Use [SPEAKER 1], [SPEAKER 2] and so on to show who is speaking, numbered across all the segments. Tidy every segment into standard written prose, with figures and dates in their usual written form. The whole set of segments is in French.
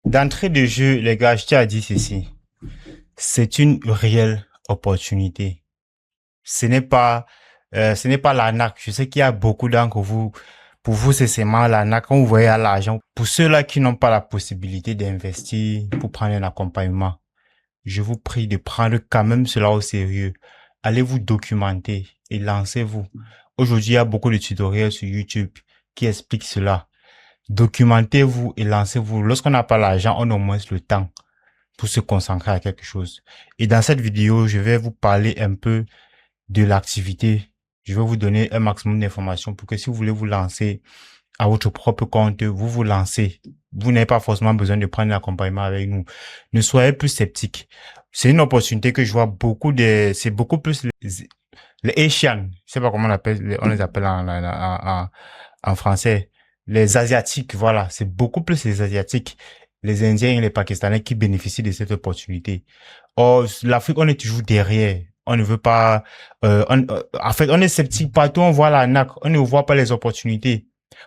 [SPEAKER 1] D'entrée de jeu, les gars, je tiens à dire ceci. C'est une réelle opportunité. Ce n'est pas, ce n'est pas l'arnaque. Je sais qu'il y a beaucoup d'entre vous, pour vous, c'est seulement l'arnaque. Quand vous voyez à l'argent, pour ceux-là qui n'ont pas la possibilité d'investir pour prendre un accompagnement, je vous prie de prendre quand même cela au sérieux. Allez vous documenter et lancez-vous. Aujourd'hui, il y a beaucoup de tutoriels sur YouTube qui expliquent cela. Documentez-vous et lancez-vous. Lorsqu'on n'a pas l'argent, on a au moins le temps pour se concentrer à quelque chose. Et dans cette vidéo, je vais vous parler un peu de l'activité. Je vais vous donner un maximum d'informations pour que si vous voulez vous lancer à votre propre compte, vous vous lancez. Vous n'avez pas forcément besoin de prendre un accompagnement avec nous. Ne soyez plus sceptiques. C'est une opportunité que je vois c'est beaucoup plus les Asians. Je sais pas comment on les appelle en français. Les Asiatiques, voilà. C'est beaucoup plus les Asiatiques, les Indiens et les Pakistanais qui bénéficient de cette opportunité. Or, l'Afrique, on est toujours derrière. On ne veut pas, en fait, on est sceptique partout, on voit l'arnaque, on ne voit pas les opportunités.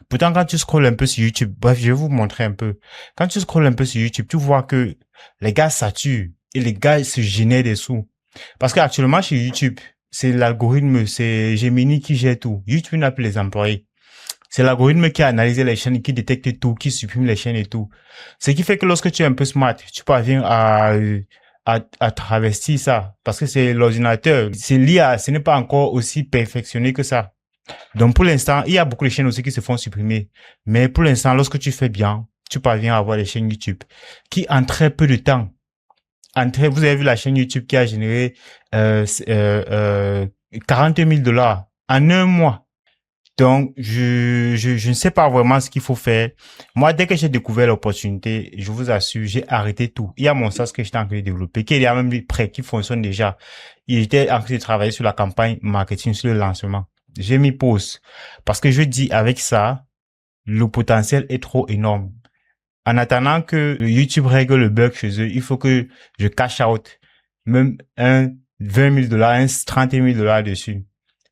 [SPEAKER 1] Pourtant, quand tu scrolles un peu sur YouTube, bref, je vais vous montrer un peu. Quand tu scrolles un peu sur YouTube, tu vois que les gars saturent et les gars se génèrent des sous. Parce qu'actuellement, chez YouTube, c'est l'algorithme, c'est Gemini qui gère tout. YouTube n'a plus les employés. C'est l'algorithme qui a analysé les chaînes, qui détecte tout, qui supprime les chaînes et tout. Ce qui fait que lorsque tu es un peu smart, tu parviens à travestir ça. Parce que c'est l'ordinateur, c'est l'IA, ce n'est pas encore aussi perfectionné que ça. Donc pour l'instant, il y a beaucoup de chaînes aussi qui se font supprimer. Mais pour l'instant, lorsque tu fais bien, tu parviens à avoir des chaînes YouTube qui, en très peu de temps, vous avez vu la chaîne YouTube qui a généré 40 000 $ en un mois. Donc, je ne sais pas vraiment ce qu'il faut faire. Moi, dès que j'ai découvert l'opportunité, je vous assure, j'ai arrêté tout. Il y a mon SaaS que j'étais en train de développer, qui est déjà même prêt, qui fonctionne déjà. Il était en train de travailler sur la campagne marketing, sur le lancement. J'ai mis pause. Parce que je dis, avec ça, le potentiel est trop énorme. En attendant que YouTube règle le bug chez eux, il faut que je cash out même un 20 000 $, un 30 000 $ dessus.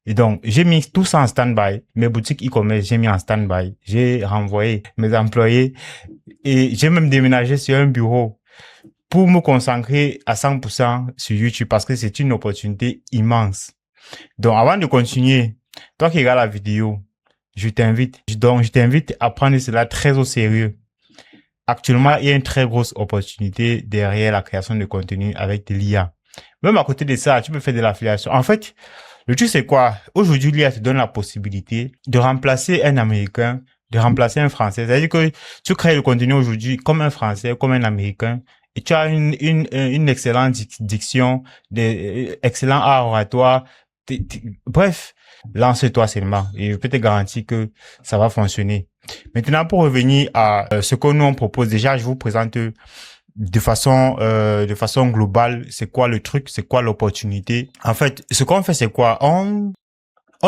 [SPEAKER 1] Et donc, j'ai mis tout ça en stand-by. Mes boutiques e-commerce, j'ai mis en stand-by. J'ai renvoyé mes employés et j'ai même déménagé sur un bureau pour me concentrer à 100% sur YouTube parce que c'est une opportunité immense. Donc, avant de continuer, toi qui regardes la vidéo, je t'invite à prendre cela très au sérieux. Actuellement, il y a une très grosse opportunité derrière la création de contenu avec de l'IA. Même à côté de ça, tu peux faire de l'affiliation. En fait, le truc, c'est quoi? Aujourd'hui, l'IA te donne la possibilité de remplacer un Américain, de remplacer un Français. C'est-à-dire que tu crées le contenu aujourd'hui comme un Français, comme un Américain, et tu as une excellente diction, des excellents art oratoire. Bref, lance-toi seulement et je peux te garantir que ça va fonctionner. Maintenant, pour revenir à ce que nous on propose, déjà, je vous présente de façon globale, c'est quoi le truc, c'est quoi l'opportunité. En fait, ce qu'on fait, c'est quoi? On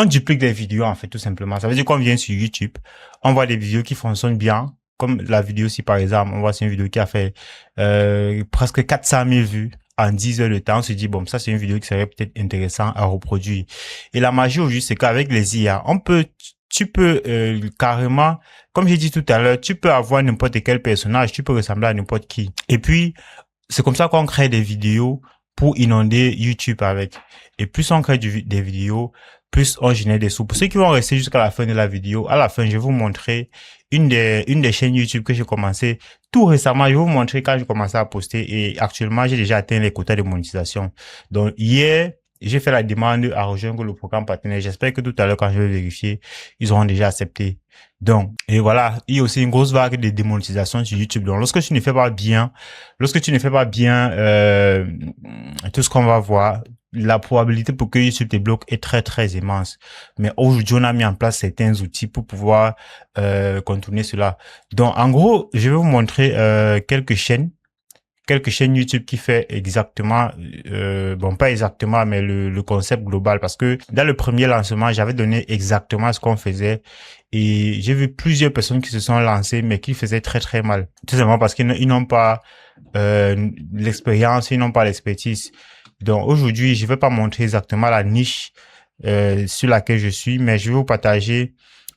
[SPEAKER 1] duplique des vidéos, en fait, tout simplement. Ça veut dire qu'on vient sur YouTube, on voit des vidéos qui fonctionnent bien, comme la vidéo ci par exemple, on voit c'est une vidéo qui a fait presque 400 000 vues en 10 heures de temps. On se dit, bon, ça c'est une vidéo qui serait peut-être intéressant à reproduire. Et la magie aujourd'hui, c'est qu'avec les IA, tu peux carrément, comme j'ai dit tout à l'heure, tu peux avoir n'importe quel personnage, tu peux ressembler à n'importe qui. Et puis, c'est comme ça qu'on crée des vidéos pour inonder YouTube avec. Et plus on crée des vidéos, plus on génère des sous. Pour ceux qui vont rester jusqu'à la fin de la vidéo, à la fin, je vais vous montrer une des chaînes YouTube que j'ai commencé tout récemment. Je vais vous montrer quand j'ai commencé à poster et actuellement, j'ai déjà atteint les quotas de monétisation. Donc, hier, j'ai fait la demande à rejoindre le programme partenaire. J'espère que tout à l'heure, quand je vais vérifier, ils auront déjà accepté. Donc, et voilà, il y a aussi une grosse vague de démonétisation sur YouTube. Donc, lorsque tu ne fais pas bien, tout ce qu'on va voir, la probabilité pour que YouTube te bloque est très, très immense. Mais aujourd'hui, on a mis en place certains outils pour pouvoir contourner cela. Donc, en gros, je vais vous montrer quelques chaînes YouTube qui fait exactement, bon pas exactement, mais le concept global. Parce que dans le premier lancement, j'avais donné exactement ce qu'on faisait et j'ai vu plusieurs personnes qui se sont lancées, mais qui faisaient très très mal. Tout simplement parce qu'ils n'ont pas l'expérience, ils n'ont pas l'expertise. Donc aujourd'hui, je vais pas montrer exactement la niche sur laquelle je suis, mais je vais vous partager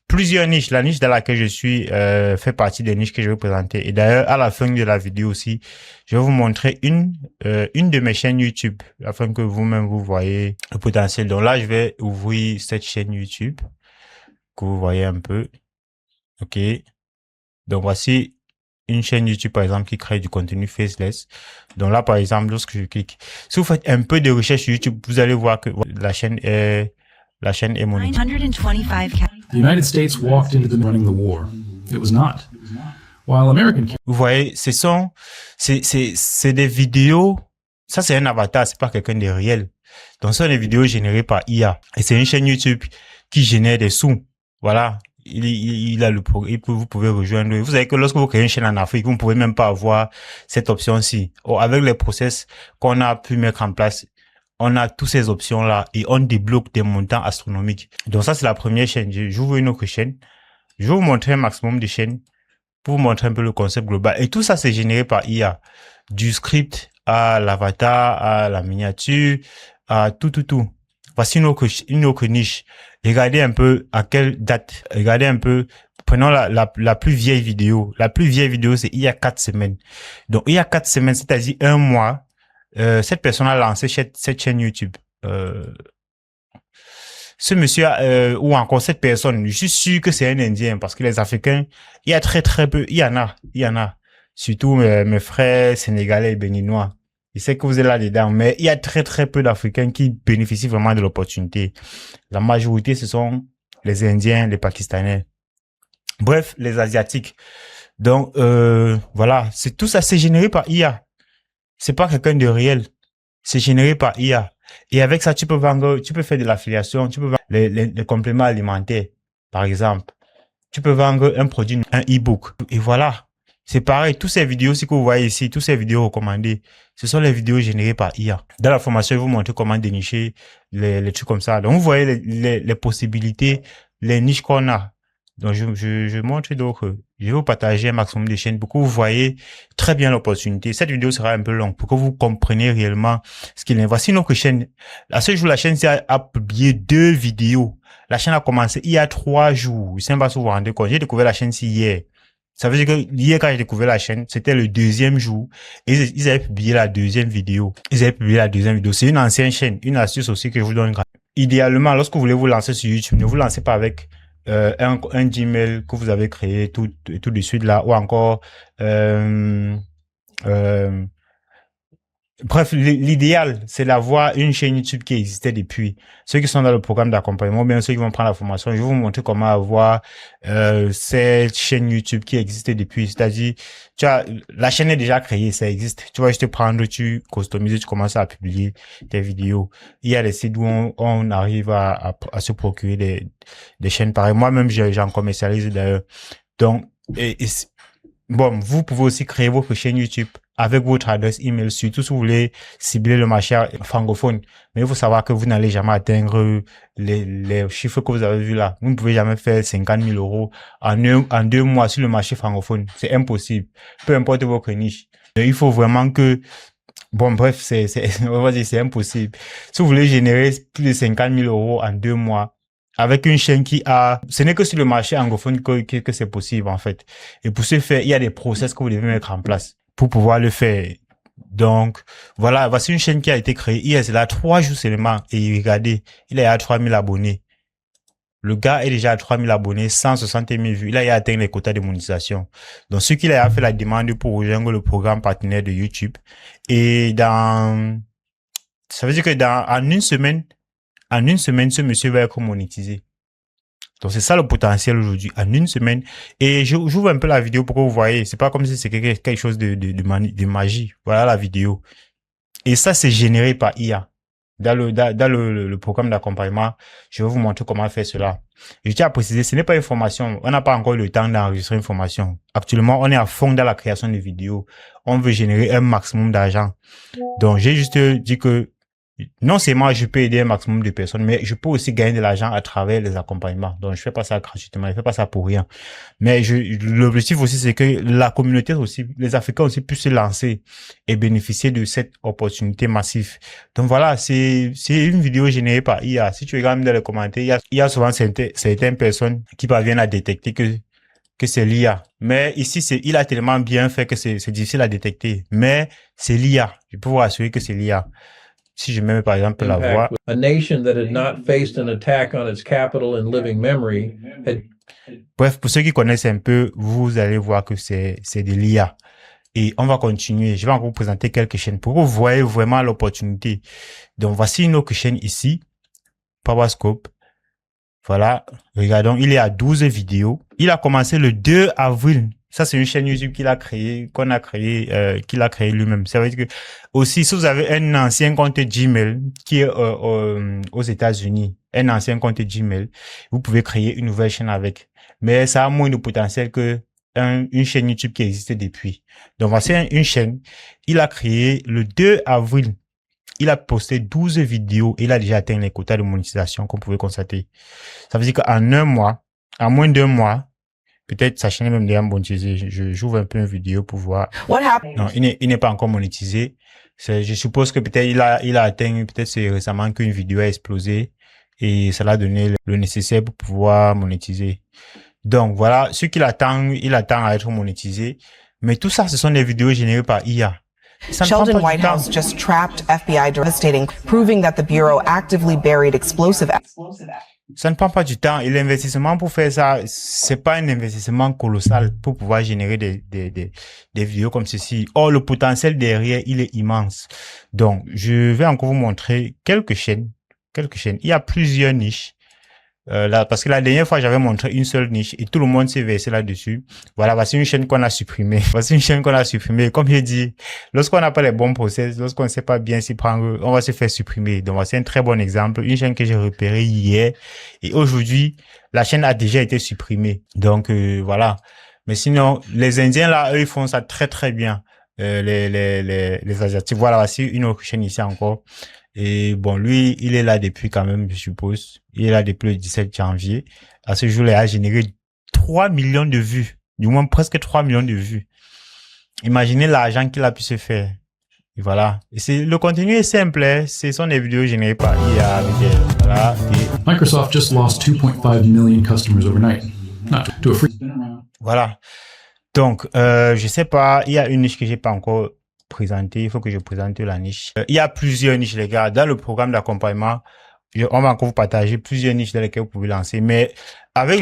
[SPEAKER 1] plusieurs niches. La niche dans laquelle je suis fait partie des niches que je vais présenter. Et d'ailleurs, à la fin de la vidéo aussi, je vais vous montrer une de mes chaînes YouTube afin que vous-même vous voyez le potentiel. Donc là, je vais ouvrir cette chaîne YouTube que vous voyez un peu. OK. Donc voici une chaîne YouTube, par exemple, qui crée du contenu faceless. Donc là, par exemple, lorsque je clique, si vous faites un peu de recherche sur YouTube, vous allez voir que la chaîne est monétisée.
[SPEAKER 2] 925 The United States walked into the running the war. It was not. While American
[SPEAKER 1] Vous voyez, c'est des vidéos. Ça, c'est un avatar, c'est pas quelqu'un de réel. Donc, ce sont des vidéos générées par IA. Et c'est une chaîne YouTube qui génère des sous. Voilà. Il a vous pouvez rejoindre. Vous savez que lorsque vous créez une chaîne en Afrique, vous ne pouvez même pas avoir cette option-ci. Avec les process qu'on a pu mettre en place, on a toutes ces options-là et on débloque des montants astronomiques. Donc ça, c'est la première chaîne. J'ouvre une autre chaîne. Je vais vous montrer un maximum de chaînes pour vous montrer un peu le concept global. Et tout ça, c'est généré par IA. Du script à l'avatar, à la miniature, à tout. Voici une autre niche. Regardez un peu à quelle date. Regardez un peu. Prenons la plus vieille vidéo. La plus vieille vidéo, c'est il y a 4 semaines. Donc, il y a 4 semaines, c'est-à-dire un mois, cette personne a lancé cette chaîne YouTube. Ce monsieur ou encore cette personne, je suis sûr que c'est un Indien parce que les Africains, il y a très peu, il y en a. Surtout mes frères sénégalais et béninois. Je sais que vous êtes là-dedans, mais il y a très peu d'Africains qui bénéficient vraiment de l'opportunité. La majorité, ce sont les Indiens, les Pakistanais. Bref, les Asiatiques. Donc, voilà, c'est tout ça, c'est généré par IA. C'est pas quelqu'un de réel. C'est généré par IA. Et avec ça, tu peux vendre, tu peux faire de l'affiliation, tu peux vendre les compléments alimentaires, par exemple. Tu peux vendre un produit, un e-book. Et voilà. C'est pareil. Toutes ces vidéos, que vous voyez ici, toutes ces vidéos recommandées, ce sont les vidéos générées par IA. Dans la formation, je vous montre comment dénicher les trucs comme ça. Donc, vous voyez les possibilités, les niches qu'on a. Donc, je montre donc, je vais vous partager un maximum de chaînes pour que vous voyez très bien l'opportunité. Cette vidéo sera un peu longue pour que vous compreniez réellement ce qu'il est. Voici notre chaîne. À ce jour, la chaîne a publié 2 vidéos. La chaîne a commencé il y a 3 jours. Je ne sais pas si vous vous rendez compte. J'ai découvert la chaîne hier. Ça veut dire que hier, quand j'ai découvert la chaîne, c'était le 2e jour. Et ils avaient publié la 2e vidéo. C'est une ancienne chaîne. Une astuce aussi que je vous donne. Idéalement, lorsque vous voulez vous lancer sur YouTube, ne vous lancez pas avec un Gmail que vous avez créé tout de suite là, ou encore bref, l'idéal, c'est d'avoir une chaîne YouTube qui existait depuis. Ceux qui sont dans le programme d'accompagnement, ou bien ceux qui vont prendre la formation, je vais vous montrer comment avoir cette chaîne YouTube qui existait depuis. C'est-à-dire, tu vois, la chaîne est déjà créée, ça existe. Tu vas juste prendre, tu customises, tu commences à publier tes vidéos. Il y a des sites où on arrive à se procurer des chaînes pareilles. Moi-même, j'en commercialise d'ailleurs. Donc, bon, vous pouvez aussi créer votre chaîne YouTube avec votre adresse email, surtout si vous voulez cibler le marché francophone. Mais il faut savoir que vous n'allez jamais atteindre les chiffres que vous avez vus là. Vous ne pouvez jamais faire 50 000 euros en 2 mois sur le marché francophone. C'est impossible. Peu importe votre niche. Donc, il faut vraiment que, bon, bref, on va dire c'est impossible. Si vous voulez générer plus de 50 000 euros en 2 mois, avec une chaîne ce n'est que sur le marché anglophone que c'est possible, en fait. Et pour ce faire, il y a des process que vous devez mettre en place pour pouvoir le faire. Donc, voilà, voici une chaîne qui a été créée hier, c'est là 3 jours seulement. Et regardez, il est à 3000 abonnés. Le gars est déjà à 3000 abonnés, 160 000 vues. Il a atteint les quotas de monétisation. Donc, ce qu'il a fait la demande pour rejoindre le programme partenaire de YouTube. Et ça veut dire que en une semaine, ce monsieur va être monétisé. Donc, c'est ça le potentiel aujourd'hui, en une semaine. Et j'ouvre un peu la vidéo pour que vous voyez. C'est pas comme si c'était quelque chose de magie. Voilà la vidéo. Et ça, c'est généré par IA. Dans le programme d'accompagnement, je vais vous montrer comment faire cela. Je tiens à préciser, ce n'est pas une formation. On n'a pas encore le temps d'enregistrer une formation. Actuellement, on est à fond dans la création de vidéos. On veut générer un maximum d'argent. Donc, j'ai juste dit que non seulement je peux aider un maximum de personnes, mais je peux aussi gagner de l'argent à travers les accompagnements. Donc, je fais pas ça gratuitement, je fais pas ça pour rien. Mais l'objectif aussi, c'est que la communauté aussi, les Africains aussi puissent se lancer et bénéficier de cette opportunité massive. Donc voilà, c'est une vidéo générée par IA. Si tu regardes dans les commentaires, il y a souvent certaines personnes qui parviennent à détecter que c'est l'IA. Mais ici, il a tellement bien fait que c'est difficile à détecter. Mais c'est l'IA. Je peux vous rassurer que c'est l'IA. Si je mets par exemple la voix.
[SPEAKER 3] A nation that had not faced an attack on its capital in living memory had...
[SPEAKER 1] Bref, pour ceux qui connaissent un peu, vous allez voir que c'est de l'IA. Et on va continuer. Je vais encore vous présenter quelques chaînes pour que vous voyez vraiment l'opportunité. Donc, voici une autre chaîne ici. PowerScope. Voilà. Regardons, il est à 12 vidéos. Il a commencé le 2 avril. Ça, c'est une chaîne YouTube qu'il a créée lui-même. Ça veut dire que, aussi, si vous avez un ancien compte Gmail qui est aux États-Unis, un ancien compte Gmail, vous pouvez créer une nouvelle chaîne avec. Mais ça a moins de potentiel que une chaîne YouTube qui existe depuis. Donc, voici une chaîne. Il a créé le 2 avril. Il a posté 12 vidéos et il a déjà atteint les quotas de monétisation, comme vous pouvez constater. Ça veut dire qu'en un mois, en moins d'1 mois, peut-être sa chaîne est même déjà monétisée. J'ouvre un peu une vidéo pour voir. Non, il n'est pas encore monétisé. Je suppose que peut-être il a atteint, peut-être c'est récemment qu'une vidéo a explosé et ça l'a donné le nécessaire pour pouvoir monétiser. Donc voilà, ce qu'il attend, il attend à être monétisé. Mais tout ça, ce sont des vidéos générées par IA.
[SPEAKER 4] Sheldon Whitehouse just trapped FBI devastating, proving that the Bureau actively buried explosive.
[SPEAKER 1] Ça ne prend pas du temps et l'investissement pour faire ça, c'est pas un investissement colossal pour pouvoir générer des vidéos comme ceci. Or, le potentiel derrière, il est immense. Donc, je vais encore vous montrer quelques chaînes. Il y a plusieurs niches. Là, parce que la dernière fois, j'avais montré une seule niche et tout le monde s'est versé là-dessus. Voilà, voici une chaîne qu'on a supprimée. Comme j'ai dit, lorsqu'on n'a pas les bons process, lorsqu'on ne sait pas bien s'y prendre, on va se faire supprimer. Donc, voici un très bon exemple. Une chaîne que j'ai repérée hier et aujourd'hui, la chaîne a déjà été supprimée. Donc, voilà. Mais sinon, les Indiens, là, eux, ils font ça très, très bien. Les Asiatiques. Voilà, voici une autre chaîne ici encore. Et bon, lui, il est là depuis quand même, je suppose. Il est là depuis le 17 janvier. À ce jour, il a généré 3 millions de vues. Du moins, presque 3 millions de vues. Imaginez l'argent qu'il a pu se faire. Et voilà. Et le contenu est simple, hein. Ce sont des vidéos générées par IA. Voilà.
[SPEAKER 2] Microsoft just lost 2.5 million customers overnight. Not to a free.
[SPEAKER 1] Voilà. Donc, je sais pas, il y a une niche que j'ai pas encore présentée. Il faut que je présente la niche. Il y a plusieurs niches, les gars. Dans le programme d'accompagnement, on va encore vous partager plusieurs niches dans lesquelles vous pouvez lancer. Mais avec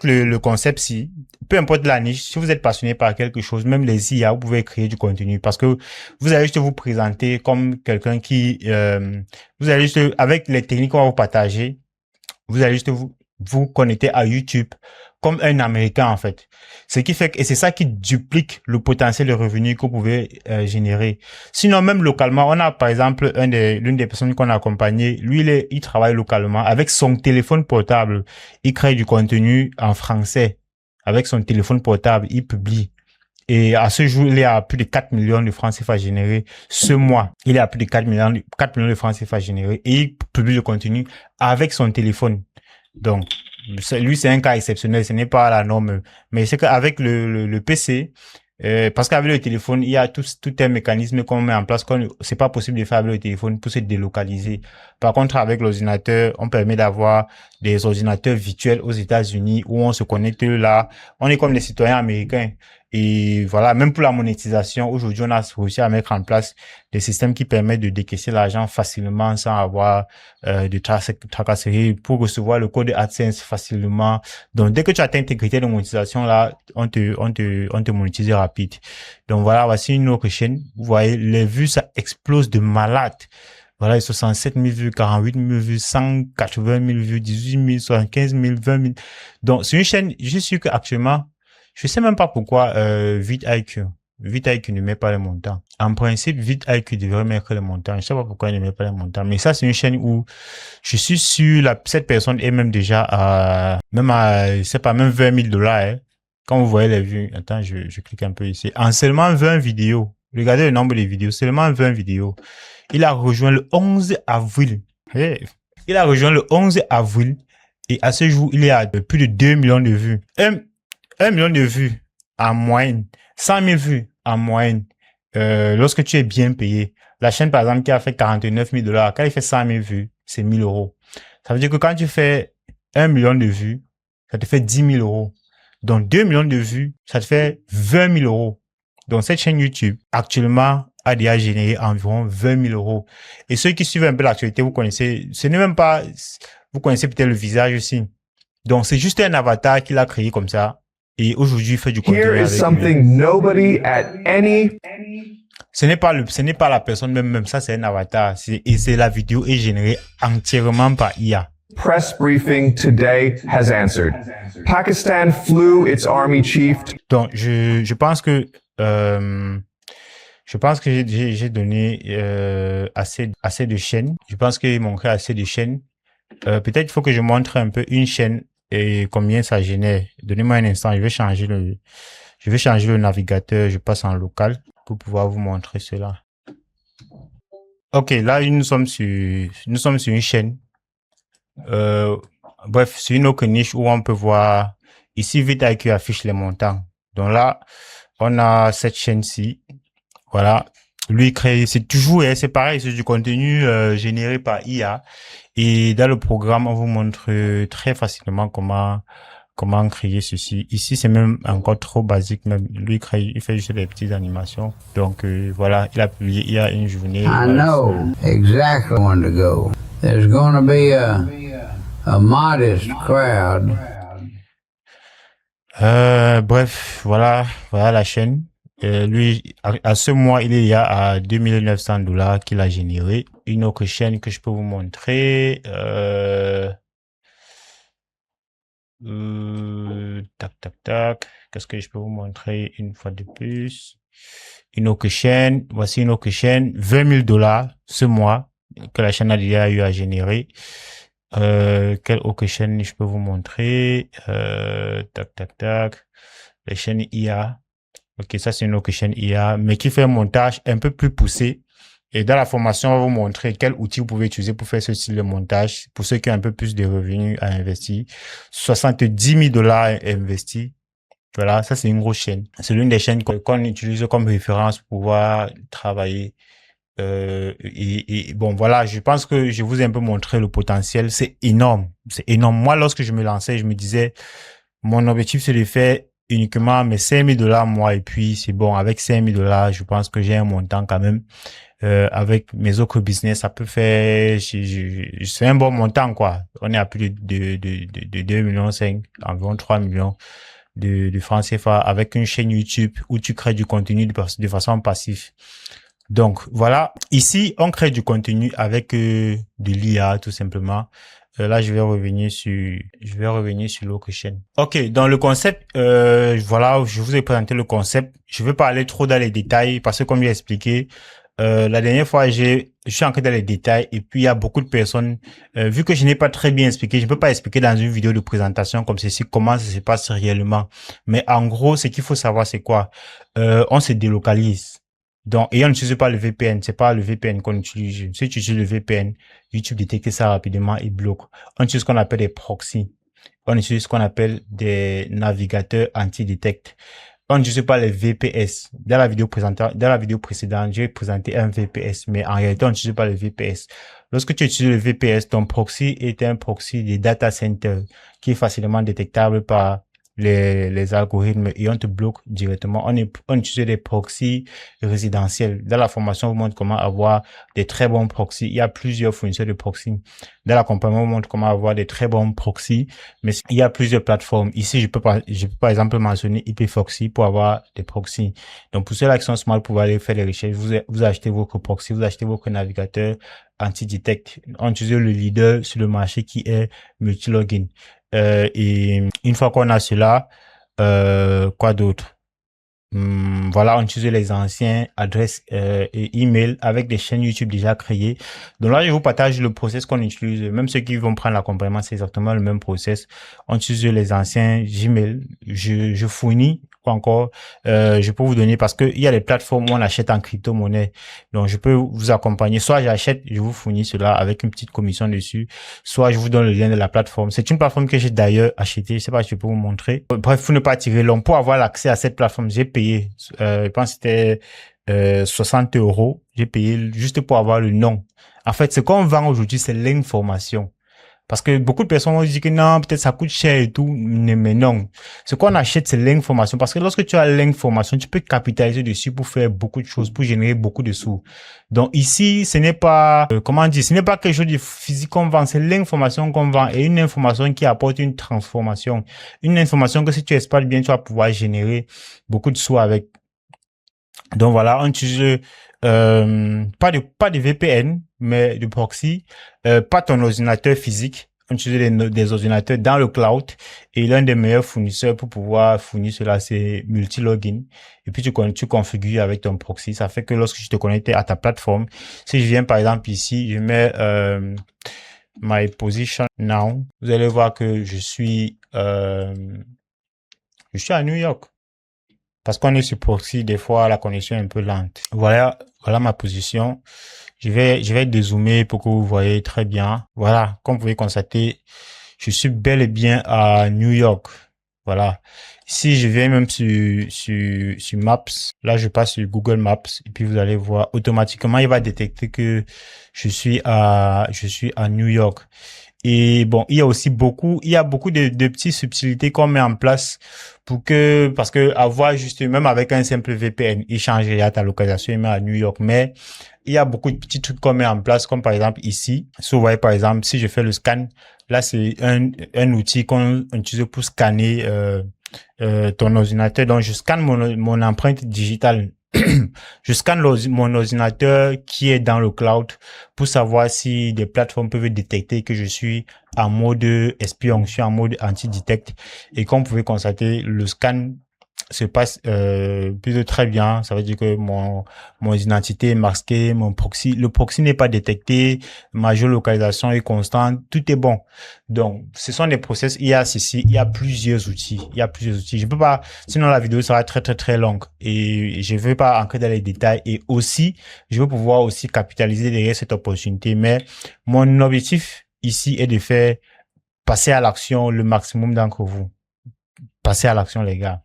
[SPEAKER 1] le concept-ci, peu importe la niche, si vous êtes passionné par quelque chose, même les IA, vous pouvez créer du contenu parce que vous allez juste vous présenter comme quelqu'un qui, vous allez juste, avec les techniques qu'on va vous partager, vous allez juste vous connecter à YouTube comme un Américain, en fait. Ce qui fait que, et c'est ça qui duplique le potentiel de revenus que vous pouvez générer. Sinon, même localement, on a, par exemple, l'une des personnes qu'on a accompagnées, lui, il travaille localement avec son téléphone portable. Il crée du contenu en français. Avec son téléphone portable, il publie. Et à ce jour, il y a plus de 4 millions de francs CFA générés ce mois. Il y a plus de 4 millions de francs CFA générés et il publie le contenu avec son téléphone. Donc, lui, c'est un cas exceptionnel, ce n'est pas la norme. Mais c'est qu'avec le PC, parce qu'avec le téléphone, il y a tout un mécanisme qu'on met en place. C'est pas possible de faire avec le téléphone pour se délocaliser. Par contre, avec l'ordinateur, on permet d'avoir des ordinateurs virtuels aux États-Unis où on se connecte là. On est comme des citoyens américains. Et voilà, même pour la monétisation, aujourd'hui, on a réussi à mettre en place des systèmes qui permettent de décaisser l'argent facilement sans avoir de tracasserie pour recevoir le code AdSense facilement. Donc, dès que tu atteins tes critères de monétisation, là, on te monétise rapide. Donc, voilà, voici une autre chaîne. Vous voyez, les vues, ça explose de malade. Voilà, 67 000 vues, 48 000 vues, 180 000 vues, 18 000, 75 000, 20 000. Donc, c'est une chaîne, je suis sûr qu'actuellement, je sais même pas pourquoi VidIQ ne met pas les montants. En principe, VidIQ devrait mettre les montants. Je sais pas pourquoi il ne met pas les montants. Mais ça, c'est une chaîne où je suis sûr cette personne est même déjà je sais pas, même 20 000 $. Hein. Quand vous voyez les vues, attends, je clique un peu ici. En seulement 20 vidéos. Regardez le nombre de vidéos. Seulement 20 vidéos. Il a rejoint le 11 avril. Hey. Il a rejoint le 11 avril et à ce jour, il est à plus de 2 millions de vues. 1 million de vues en moyenne, 100 000 vues en moyenne. Lorsque tu es bien payé, la chaîne par exemple qui a fait 49 000 $, quand il fait 100 000 vues, c'est 1 000 €. Ça veut dire que quand tu fais 1 million de vues, ça te fait 10 000 €. Donc 2 millions de vues, ça te fait 20 000 €. Donc cette chaîne YouTube, actuellement, a déjà généré environ 20 000 €. Et ceux qui suivent un peu l'actualité, vous connaissez, ce n'est même pas, vous connaissez peut-être le visage aussi. Donc c'est juste un avatar qu'il a créé comme ça. Et aujourd'hui, il fait du contenu
[SPEAKER 5] Here is
[SPEAKER 1] avec lui.
[SPEAKER 5] something nobody at any
[SPEAKER 1] Ce n'est pas la personne même, ça c'est un avatar. Et c'est la vidéo est générée entièrement par IA.
[SPEAKER 5] press briefing today has answered. Pakistan flew its army chief
[SPEAKER 1] Donc, je pense que j'ai donné assez de chaînes. Je pense qu'il manquerait assez de chaînes. Peut-être il faut que je montre un peu une chaîne et combien ça génère. Donnez-moi un instant, je vais changer le navigateur, je passe en local pour pouvoir vous montrer cela. Ok, là nous sommes sur une chaîne. Bref, c'est une autre niche où on peut voir ici vidIQ affiche les montants. Donc là, on a cette chaîne-ci. Voilà. Lui crée, c'est toujours, c'est pareil, c'est du contenu généré par IA. Et dans le programme, on vous montre très facilement comment créer ceci. Ici, c'est même encore trop basique. Même lui il fait juste des petites animations. Donc voilà, il a publié il y a une journée.
[SPEAKER 6] I know exactly when to go. There's going to be a modest crowd.
[SPEAKER 1] Bref, voilà la chaîne. Lui, à ce mois, il est à 2 900 $ qu'il a généré. Une autre chaîne que je peux vous montrer. Tac. Qu'est-ce que je peux vous montrer une fois de plus? Une autre chaîne. Voici une autre chaîne. 20 000 $ ce mois que la chaîne a déjà eu à générer. Quelle autre chaîne je peux vous montrer? Tac. La chaîne IA. Ok, ça c'est une autre chaîne IA, mais qui fait un montage un peu plus poussé. Et dans la formation, on va vous montrer quel outil vous pouvez utiliser pour faire ce style de montage. Pour ceux qui ont un peu plus de revenus à investir. 70 000 $ investis. Voilà, ça c'est une grosse chaîne. C'est l'une des chaînes qu'on utilise comme référence pour pouvoir travailler. Et bon, voilà, je pense que je vous ai un peu montré le potentiel. C'est énorme. C'est énorme. Moi, lorsque je me lançais, je me disais, mon objectif, c'est de faire uniquement mes 5 000 $ moi. Et puis, c'est bon. Avec 5 000 $, je pense que j'ai un montant quand même. Avec mes autres business, ça peut faire, c'est un bon montant, quoi. On est à plus de 2,5 millions, environ 3 millions de francs CFA avec une chaîne YouTube où tu crées du contenu de façon passive. Donc, voilà. Ici, on crée du contenu avec de l'IA, tout simplement. Là, je vais revenir sur l'autre chaîne. Ok, dans le concept, voilà, je vous ai présenté le concept. Je vais pas aller trop dans les détails parce que comme j'ai expliqué, la dernière fois, je suis entré dans les détails et puis il y a beaucoup de personnes, vu que je n'ai pas très bien expliqué, je ne peux pas expliquer dans une vidéo de présentation comme ceci comment ça se passe réellement. Mais en gros, ce qu'il faut savoir, c'est quoi? On se délocalise. Donc, et on n'utilise pas le VPN. C'est pas le VPN qu'on utilise. Si tu utilises le VPN, YouTube détecte ça rapidement et bloque. On utilise ce qu'on appelle des proxys. On utilise ce qu'on appelle des navigateurs anti-detect. On n'utilise pas les VPS. Dans la vidéo précédente, j'ai présenté un VPS, mais en réalité, on n'utilise pas le VPS. Lorsque tu utilises le VPS, ton proxy est un proxy des data centers qui est facilement détectable par les algorithmes et on te bloque directement. On utilise des proxys résidentiels. Dans la formation, on vous montre comment avoir des très bons proxys. Il y a plusieurs fournisseurs de proxys. Dans l'accompagnement, on vous montre comment avoir des très bons proxys, mais il y a plusieurs plateformes. Ici, je peux par exemple mentionner IPFoxy pour avoir des proxys. Donc, pour ceux-là qui sont smart, pour aller faire les recherches, vous achetez votre proxy, vous achetez votre navigateur anti-detect. On utilise le leader sur le marché qui est Multilogin. Et une fois qu'on a cela, quoi d'autre? Voilà, on utilise les anciens adresses et email avec des chaînes YouTube déjà créées. Donc là, je vous partage le process qu'on utilise. Même ceux qui vont prendre l'accompagnement, c'est exactement le même process. On utilise les anciens Gmail. Je fournis pas encore, je peux vous donner parce que il y a des plateformes où on achète en crypto-monnaie. Donc, je peux vous accompagner. Soit j'achète, je vous fournis cela avec une petite commission dessus. Soit je vous donne le lien de la plateforme. C'est une plateforme que j'ai d'ailleurs achetée. Je sais pas si je peux vous montrer. Bref, pour ne pas tirer long, pour avoir l'accès à cette plateforme, j'ai payé, je pense que c'était 60 €. J'ai payé juste pour avoir le nom. En fait, ce qu'on vend aujourd'hui, c'est l'information. Parce que beaucoup de personnes vont dire que non, peut-être ça coûte cher et tout. Mais non. Ce qu'on achète, c'est l'information. Parce que lorsque tu as l'information, tu peux capitaliser dessus pour faire beaucoup de choses, pour générer beaucoup de sous. Donc ici, ce n'est pas, comment dire, ce n'est pas quelque chose de physique qu'on vend, c'est l'information qu'on vend et une information qui apporte une transformation. Une information que si tu exploites bien, tu vas pouvoir générer beaucoup de sous avec. Donc voilà, on utilise pas de VPN, mais de proxy, pas ton ordinateur physique. On utilise des ordinateurs dans le cloud et l'un des meilleurs fournisseurs pour pouvoir fournir cela, c'est Multilogin. Et puis tu configures avec ton proxy. Ça fait que lorsque je te connecte à ta plateforme, si je viens par exemple ici, je mets my position now, vous allez voir que je suis à New York. Parce qu'on est sur proxy, des fois, la connexion est un peu lente. Voilà ma position. Je vais dézoomer pour que vous voyez très bien. Voilà, comme vous pouvez constater, je suis bel et bien à New York. Voilà. Si je viens même sur Maps, là, je passe sur Google Maps et puis vous allez voir, automatiquement, il va détecter que je suis à New York. Et bon, il y a beaucoup de petites subtilités qu'on met en place parce que avoir juste, même avec un simple VPN, il changerait ta localisation, il met à New York. Mais il y a beaucoup de petits trucs qu'on met en place, comme par exemple ici. Si vous voyez, par exemple, si je fais le scan, là, c'est un outil qu'on utilise pour scanner, ton ordinateur. Donc, je scanne mon empreinte digitale. Je scanne mon ordinateur qui est dans le cloud pour savoir si des plateformes peuvent détecter que je suis en mode espion, je suis en mode anti-detect. Et comme vous pouvez constater, le scan se passe plutôt très bien. Ça veut dire que mon identité est masquée, le proxy n'est pas détecté, ma géolocalisation est constante, tout est bon. Donc, ce sont des process. Il y a plusieurs outils. Je peux pas, sinon la vidéo sera très très très longue et je veux pas entrer dans les détails. Et aussi, je veux pouvoir aussi capitaliser derrière cette opportunité. Mais mon objectif ici est de faire passer à l'action le maximum d'entre vous. Passer à l'action, les gars.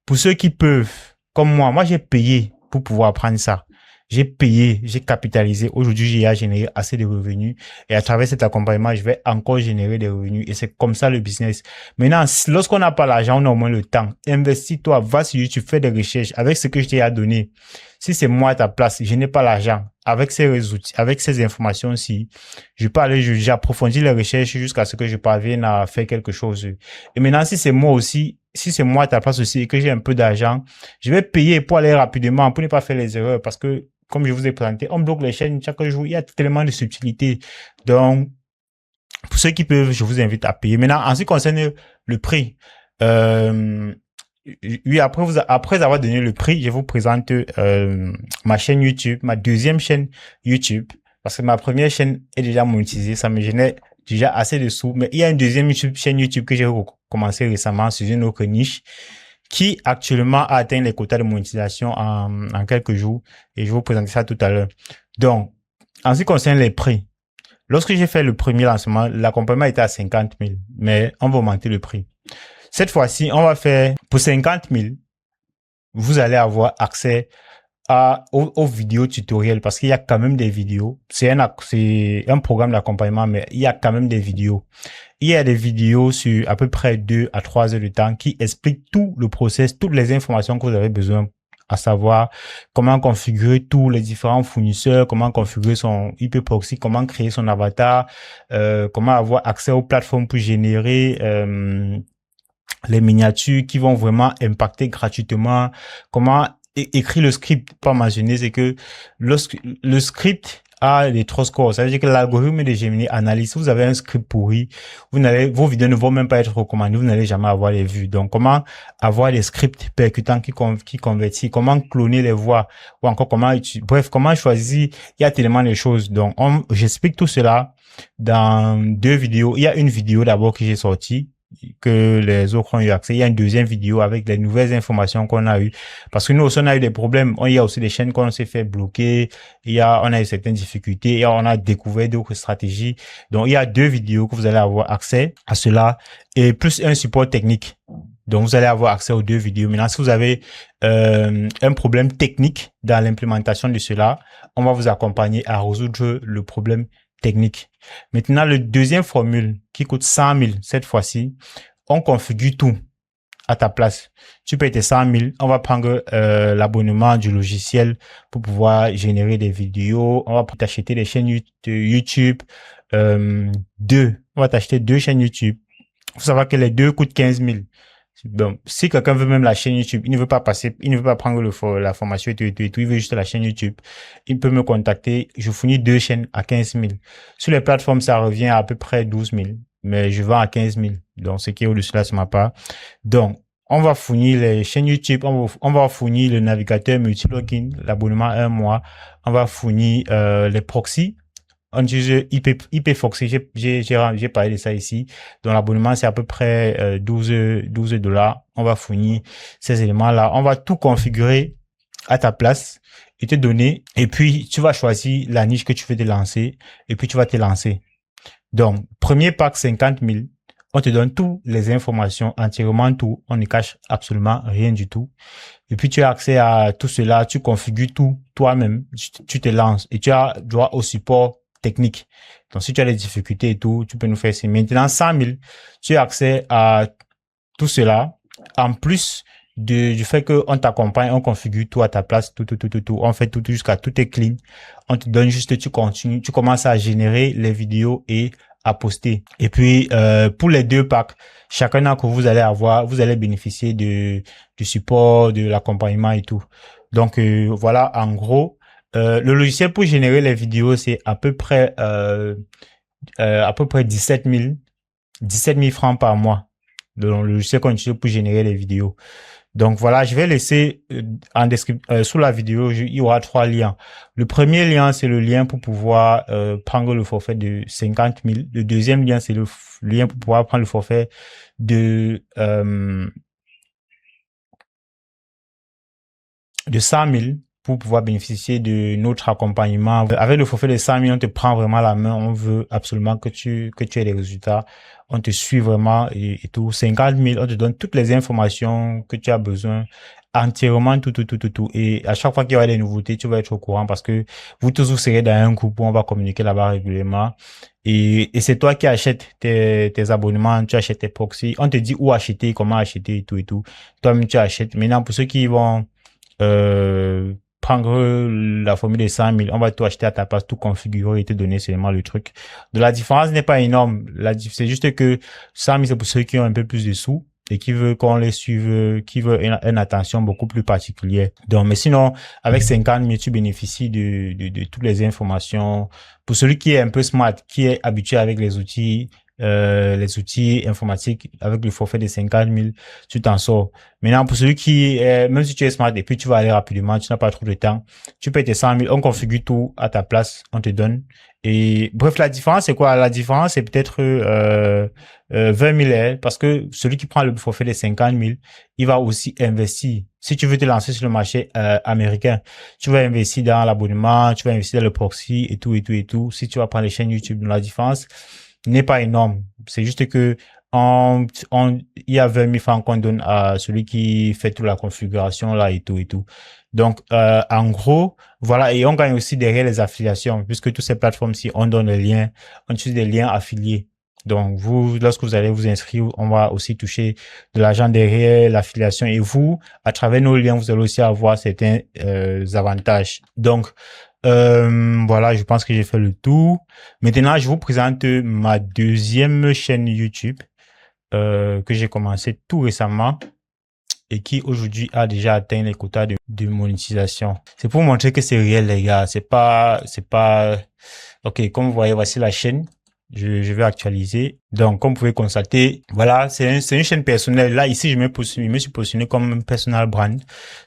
[SPEAKER 1] Pour ceux qui peuvent, comme moi j'ai payé pour pouvoir apprendre ça. J'ai payé, j'ai capitalisé. Aujourd'hui, j'ai généré assez de revenus. Et à travers cet accompagnement, je vais encore générer des revenus. Et c'est comme ça le business. Maintenant, lorsqu'on n'a pas l'argent, on a au moins le temps. Investis-toi, va sur YouTube, fais des recherches avec ce que je t'ai donné. Si c'est moi à ta place, je n'ai pas l'argent. Avec ces outils, avec ces informations-ci, je peux aller, j'approfondis les recherches jusqu'à ce que je parvienne à faire quelque chose. Et maintenant, si c'est moi à ta place aussi et que j'ai un peu d'argent, je vais payer pour aller rapidement, pour ne pas faire les erreurs. Parce que, comme je vous ai présenté, on bloque les chaînes chaque jour. Il y a tellement de subtilités. Donc, pour ceux qui peuvent, je vous invite à payer. Maintenant, en ce qui concerne le prix, oui, après avoir donné le prix, je vous présente ma chaîne YouTube, ma deuxième chaîne YouTube, parce que ma première chaîne est déjà monétisée, ça me génère déjà assez de sous. Mais il y a une deuxième chaîne YouTube que j'ai commencé récemment sur une autre niche, qui actuellement a atteint les quotas de monétisation en quelques jours, et je vais vous présenter ça tout à l'heure. Donc, en ce qui concerne les prix, lorsque j'ai fait le premier lancement, l'accompagnement était à 50 000, mais on va augmenter le prix. Cette fois-ci, on va faire pour 50 000, vous allez avoir accès aux vidéos tutoriels parce qu'il y a quand même des vidéos. C'est un programme d'accompagnement, mais il y a quand même des vidéos. Il y a des vidéos sur à peu près 2 à 3 heures de temps qui expliquent tout le process, toutes les informations que vous avez besoin, à savoir comment configurer tous les différents fournisseurs, comment configurer son IP proxy, comment créer son avatar, comment avoir accès aux plateformes pour générer les miniatures qui vont vraiment impacter gratuitement, comment écrire le script. Pas mentionné, c'est que le script a des trop scores. Ça veut dire que l'algorithme de Gemini analyse. Si vous avez un script pourri, vos vidéos ne vont même pas être recommandées. Vous n'allez jamais avoir les vues. Donc, comment avoir des scripts percutants qui convertissent, comment cloner les voix, ou encore comment choisir. Il y a tellement de choses. Donc, j'explique tout cela dans 2 vidéos. Il y a une vidéo d'abord que j'ai sortie. que les autres ont eu accès. Il y a une deuxième vidéo avec les nouvelles informations qu'on a eues. Parce que nous aussi, on a eu des problèmes. Il y a aussi des chaînes qu'on s'est fait bloquer. On a eu certaines difficultés et on a découvert d'autres stratégies. Donc, il y a 2 vidéos que vous allez avoir accès à cela et plus un support technique. Donc, vous allez avoir accès aux 2 vidéos. Maintenant, si vous avez un problème technique dans l'implémentation de cela, on va vous accompagner à résoudre le problème technique. Maintenant, le deuxième formule qui coûte 100 000 cette fois-ci, on configure tout à ta place. Tu payes tes 100 000, on va prendre l'abonnement du logiciel pour pouvoir générer des vidéos. On va t'acheter des chaînes YouTube, on va t'acheter 2 chaînes YouTube. Il faut savoir que les 2 coûtent 15 000. Donc, si quelqu'un veut même la chaîne YouTube, il ne veut pas prendre la formation et tout, il veut juste la chaîne YouTube, il peut me contacter. Je fournis 2 chaînes à 15 000. Sur les plateformes, ça revient à peu près 12 000, mais je vends à 15 000. Donc, ce qui est au-dessus là, c'est ma part. Donc, on va fournir les chaînes YouTube, on va fournir le navigateur multi-login, l'abonnement 1 mois, on va fournir les proxys. On utilise IP Foxy, j'ai parlé de ça ici. Donc l'abonnement c'est à peu près 12 $. On va fournir ces éléments-là. On va tout configurer à ta place et te donner. Et puis tu vas choisir la niche que tu veux te lancer et puis tu vas te lancer. Donc premier pack 50 000. On te donne toutes les informations, entièrement tout. On ne cache absolument rien du tout. Et puis, tu as accès à tout cela. Tu configures tout toi-même. Tu te lances et tu as droit au support technique. Donc, si tu as des difficultés et tout, tu peux nous faire signe. Maintenant, 100 000, tu as accès à tout cela. En plus du fait qu'on t'accompagne, on configure tout à ta place, tout. On fait tout jusqu'à tout est clean. On te donne juste, tu continues, tu commences à générer les vidéos et à poster. Et puis, pour les 2 packs, chacun d'entre vous vous allez bénéficier du support, de l'accompagnement et tout. Donc, voilà, en gros, le logiciel pour générer les vidéos, c'est à peu près 17 000 francs par mois. Donc, le logiciel qu'on utilise pour générer les vidéos. Donc voilà, je vais laisser en description sous la vidéo, il y aura 3 liens. Le premier lien, c'est le lien pour pouvoir prendre le forfait de 50 000. Le deuxième lien, c'est le lien pour pouvoir prendre le forfait de 100 000 pour pouvoir bénéficier de notre accompagnement. Avec le forfait de 100 000, on te prend vraiment la main. On veut absolument que tu aies des résultats. On te suit vraiment et tout. 50 000, on te donne toutes les informations que tu as besoin. Entièrement, tout. Et à chaque fois qu'il y aura des nouveautés, tu vas être au courant parce que vous tous vous serez dans un groupe où on va communiquer là-bas régulièrement. Et c'est toi qui achètes tes abonnements, tu achètes tes proxys. On te dit où acheter, comment acheter et tout. Toi-même, tu achètes. Maintenant, pour ceux qui vont prendre la formule de 100 000, on va tout acheter à ta place, tout configurer et te donner seulement le truc. Donc la différence n'est pas énorme. C'est juste que 100 000, c'est pour ceux qui ont un peu plus de sous et qui veulent qu'on les suive, qui veulent une attention beaucoup plus particulière. Donc, mais sinon, avec 50 000, tu bénéficies de toutes les informations. Pour celui qui est un peu smart, qui est habitué avec les outils informatiques, avec le forfait de 50 000, tu t'en sors. Maintenant, pour celui qui est, même si tu es smart et puis tu vas aller rapidement, tu n'as pas trop de temps, tu payes tes 100 000, on configure tout à ta place, on te donne. Et bref, la différence, c'est quoi? La différence, c'est peut-être 20 000, parce que celui qui prend le forfait de 50 000, il va aussi investir. Si tu veux te lancer sur le marché américain, tu vas investir dans l'abonnement, tu vas investir dans le proxy et tout. Si tu vas prendre les chaînes YouTube, la différence n'est pas énorme. C'est juste que il y a 20 000 francs qu'on donne à celui qui fait toute la configuration là et tout. Donc, en gros, voilà, et on gagne aussi derrière les affiliations, puisque toutes ces plateformes-ci, on donne les liens, on utilise des liens affiliés. Donc, vous, lorsque vous allez vous inscrire, on va aussi toucher de l'argent derrière l'affiliation. Et vous, à travers nos liens, vous allez aussi avoir certains avantages. Donc, voilà, je pense que j'ai fait le tour. Maintenant, je vous présente ma deuxième chaîne YouTube que j'ai commencé tout récemment et qui aujourd'hui a déjà atteint les quotas de monétisation. C'est pour montrer que c'est réel, les gars. C'est pas, ok, comme vous voyez, voici la chaîne. Je vais actualiser. Donc, comme vous pouvez constater, voilà, c'est une chaîne personnelle. Là, ici, je me suis positionné comme un personal brand.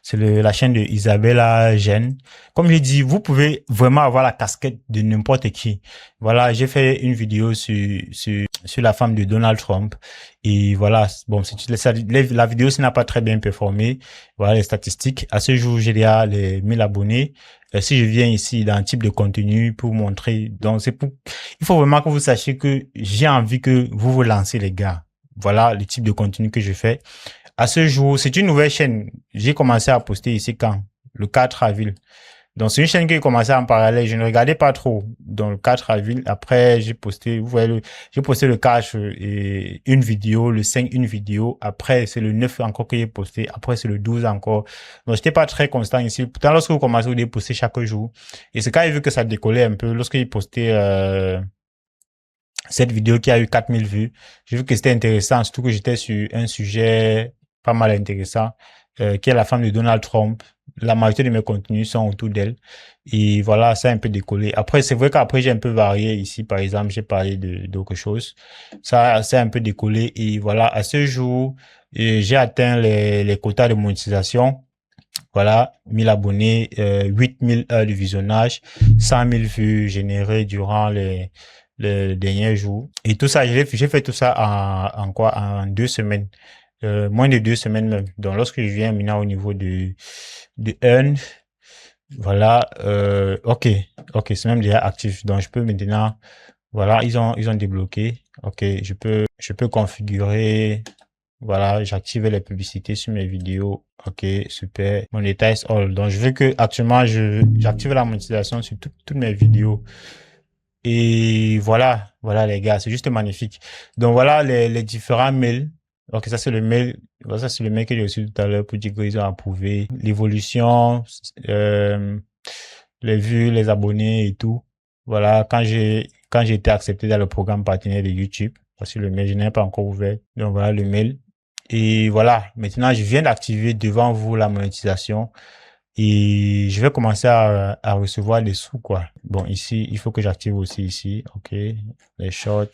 [SPEAKER 1] C'est la chaîne de Isabella Jeanne. Comme je dis, vous pouvez vraiment avoir la casquette de n'importe qui. Voilà, j'ai fait une vidéo sur la femme de Donald Trump. Et voilà, bon, la vidéo, ça n'a pas très bien performé. Voilà les statistiques. À ce jour, j'ai déjà les 1000 abonnés. Si je viens ici dans un type de contenu pour vous montrer, donc il faut vraiment que vous sachiez que j'ai envie que vous lancez, les gars. Voilà le type de contenu que je fais. À ce jour, c'est une nouvelle chaîne. J'ai commencé à poster ici quand? Le 4 avril. Donc, c'est une chaîne qui a commencé en parallèle. Je ne regardais pas trop. Dans le 4 avril, après, j'ai posté, vous voyez, j'ai posté le 4 et une vidéo, le 5, une vidéo. Après, c'est le 9 encore que j'ai posté. Après, c'est le 12 encore. Donc, j'étais pas très constant ici. Pourtant, lorsque vous commencez, vous devez poster chaque jour. Et c'est quand j'ai vu que ça décollait un peu. Lorsque j'ai posté, cette vidéo qui a eu 4000 vues, j'ai vu que c'était intéressant, surtout que j'étais sur un sujet pas mal intéressant, qui est la femme de Donald Trump. La majorité de mes contenus sont autour d'elle. Et voilà, ça a un peu décollé. Après, c'est vrai qu'après, j'ai un peu varié ici. Par exemple, j'ai parlé d'autres choses. Ça a un peu décollé. Et voilà, à ce jour, j'ai atteint les quotas de monétisation. Voilà, 1000 abonnés, 8000 heures de visionnage, 100 000 vues générées durant les derniers jours. Et tout ça, j'ai fait tout ça en 2 semaines. Moins de 2 semaines même. Donc, lorsque je viens maintenant au niveau de earn, voilà, ok, c'est même déjà actif. Donc, je peux maintenant, voilà, ils ont débloqué. Ok, je peux configurer, voilà, j'active les publicités sur mes vidéos. Ok, super. Monetize all. Donc, je veux que actuellement, j'active la monétisation sur toutes mes vidéos. Et voilà les gars, c'est juste magnifique. Donc voilà les différents mails. Ok, ça c'est le mail que j'ai reçu tout à l'heure pour dire qu'ils ont approuvé l'évolution, les vues, les abonnés et tout. Voilà, quand j'ai été accepté dans le programme partenaire de YouTube, parce que le mail, je n'ai pas encore ouvert. Donc voilà le mail. Et voilà, maintenant je viens d'activer devant vous la monétisation. Et je vais commencer à recevoir des sous, quoi. Bon, ici, il faut que j'active aussi ici. OK. Les shorts.